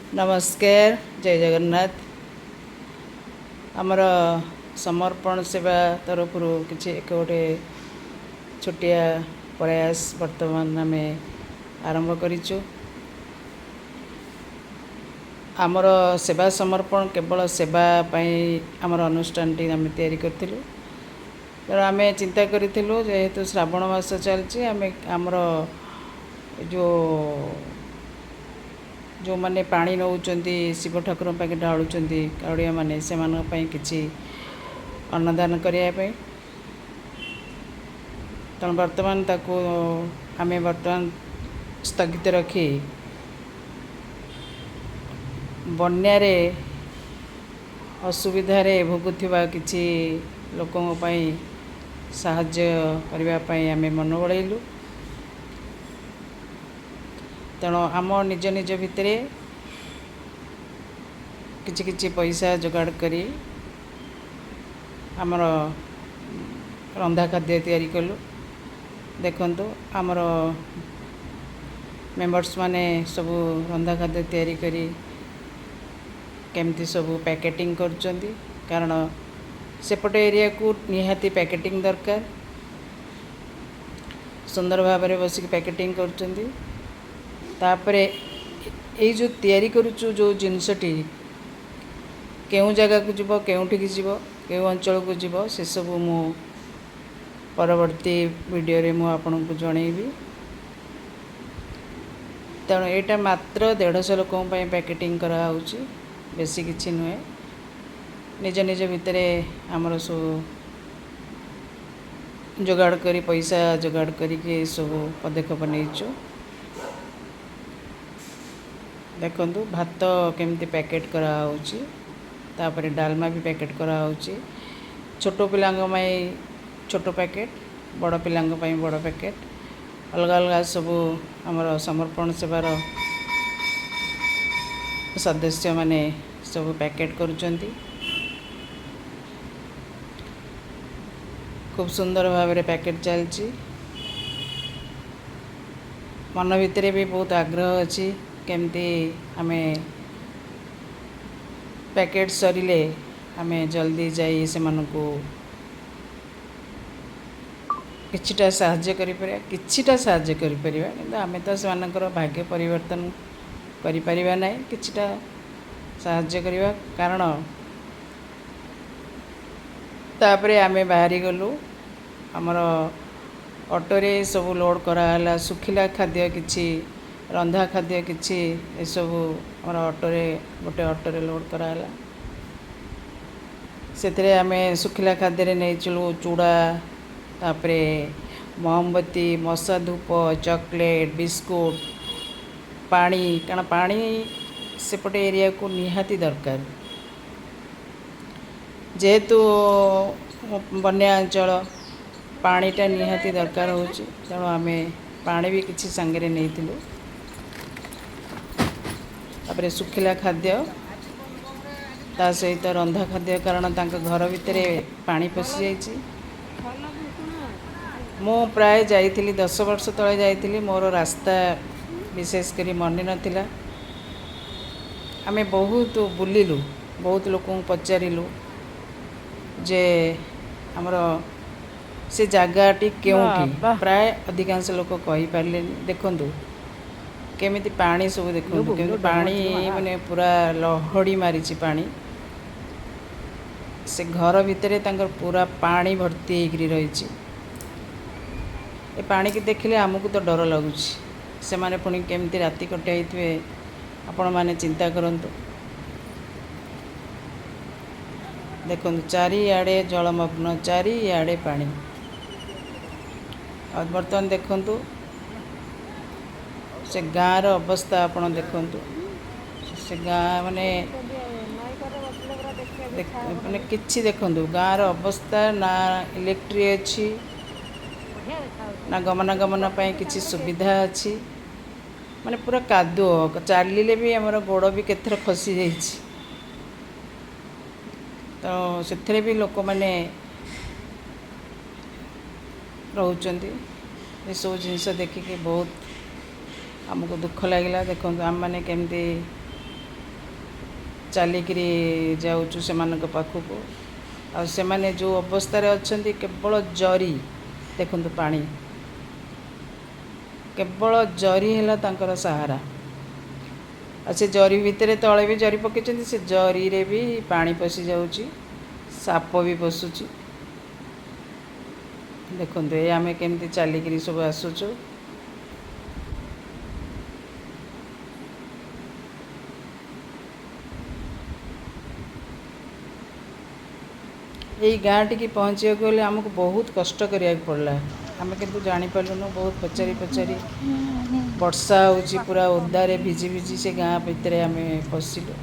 नमस्कार जय जगन्नाथ। आमर समर्पण सेवा तरफ किसी एक गोटे छोटिया प्रयास वर्तमान आम आरंभ करिचु। आमर सेवा समर्पण केवल सेवा पाई आमर अनुष्ठान टी आम तैयारी करथिलु। तेणु आम चिंता करूँ जेहेतु श्रावण मास चलती आम आमर जो जो मैंने पानी नौ शिव ठाकुर पाखे ढालुंट कावड़िया मैंने से किसी अन्नदान करने तेणु बर्तमान ताकू आम बर्तमान स्थगित रखी बन्यारे असुविधारे भोगुवा किसी लोकों साहाय्य करने आम मन बढ़ेलु। तेणु आम निज निज भितर किछि किछि पैसा जोगाड़ करी आमर रंधा खाद्य तैयारी कलु। देखंतु आमर मेंबर्स माने सब रंधा खाद्य तैयारी करी केमती सब पैकेटिंग करचंदी, कारण सेपटे एरिया को निहाती पैकेटिंग दरकार। सुंदर भाव में बसिक पैकेटिंग करचंदी। तापरे ये जो तैयारी करुचु जो जिनसटी केउं जगह को जीव केउंठी जीव केउं अंचल को जीव से सब मु परवर्ती वीडियो रे मु आपन को जणेबी। तेणु यहाँ मात्र 150 लोकों पैकेटिंग करा होउची, बेसी किछि नुहे। निज निज भितर आमर सब जोगाड़ करी पैसा जोगाड़ करी सब पदक्षेप नहींचु। देखंतु भात केमती पैकेट करा होउची, तापरे डालमा भी पैकेट करा होउची। छोटो पिलांग माई छोटो पैकेट, बड़ पिलांग पाई बड़ पैकेट, अलग अलग सब आमर समर्पण सेवार सदस्य माने सब पैकेट करुचंती। खूब सुंदर भाव में पैकेट चलची। मन भितर भी बहुत आग्रह अच्छी केमती आमे पैकेट सरिले आमे जल्दी जाई से मानकू किछिटा साहाय्य करि परिया, किछिटा साहाय्य करि परिया। किंतु आमे तो सेमानकर भाग्य परिवर्तन करि परिबा नै, किछिटा साहाय्य करिवा। कारण तापरे आमे बाहरी गलु, हमर ऑटो रे सब लोड कराला सुखिला खाद्य किछि रंधा खाद्य किछि ए सब हमर ऑटो रे गोटे ऑटो रे लोड कराला। सेतरे आमे सुखिला खाद्य रे नै चलु चूड़ा, तापरे मोमबत्ती, मशा धूप, चॉकलेट, बिस्कुट, पानी। कारण पानी सेपटे एरिया को निहाती दरकार, जेहेतु बन्या अंचल पानीटा निहाती दरकार होची। तेणु आमे पानी भी किछि संगे रे नैथिलु। तापरे सुखिला खाद्य ता सहित रंधा खाद्य, कारण तांका घर भितर पानी पशि जाइछि। मु प्राय जाइथिली 10 वर्ष तले जाइथिली, मोर रास्ता विशेष करी मन नथिला। आमे बहुत बुलिलु, बहुत लोकों पचारिलु जे हमर से जगाटी केउठी, प्राय अधिकांश लोक कहि पारले। देखंतु केमिति पानी सब देखंतु, केमिति पानी माने पूरा लहड़ी मारिछि पानी। से घर भितर तांकर पूरा पानी भर्ती होकरी रहिछि। ए पानी की देखिले आमको तो डर लगुछि। से माने पुणी केमिति राति कटाइथिबे आपण माने चिंता करंतु। देखंतु चारिआडे जलमग्न, चारिआडे पानी। और बर्तमान देखंतु से गाँव अवस्था आपण देखंतु। से गाँ माने माने किछि देखंतु गाँव अवस्था ना इलेक्ट्री अच्छी ना गमनागमन पाई किछि सुविधा अच्छी। माने पूरा कादुओ चलिले भी हमर गोड़ भी केथर खसी जाइछि। तो सेथरे भी लोक माने रहउचंती। ये सब जिनस देखिके बहुत आमको दुख लगिला। देखो आम मैंने केमती ଚାଲିକିରି ଯାଉଛୁ ସେମାନଙ୍କ ପାଖକୁ। ଆଉ ସେମାନେ ଯେଉଁ ଅବସ୍ଥାରେ ଅଛନ୍ତି, କେବଳ ଜରି, ଦେଖନ୍ତୁ ପାଣି, କେବଳ ଜରି ହେଲା ତାଙ୍କର ସାହାରା। ଆଉ ସେ ଜରି ଭିତରେ ତଳେ ବି ଜରି ପକାଇଛନ୍ତି, ସେ ଜରିରେ ବି ପାଣି ପଶି ଯାଉଛି, ସାପ ବି ପଶୁଛି। ଦେଖନ୍ତୁ ଏ ଆମେ କେମିତି ଚାଲିକିରି ସବୁ ଆସୁଛୁ। ଏଇ ଗାଁଟିକି ପହଞ୍ଚିବାକୁ ହେଲେ ଆମକୁ ବହୁତ କଷ୍ଟ କରିବାକୁ ପଡ଼ିଲା। ଆମେ କିନ୍ତୁ ଜାଣିପାରିଲୁନୁ, ବହୁତ ପଚାରି ବର୍ଷା ହେଉଛି, ପୁରା ଓଦାରେ ଭିଜି ଭିଜି ସେ ଗାଁ ଭିତରେ ଆମେ ପଶିଲୁ।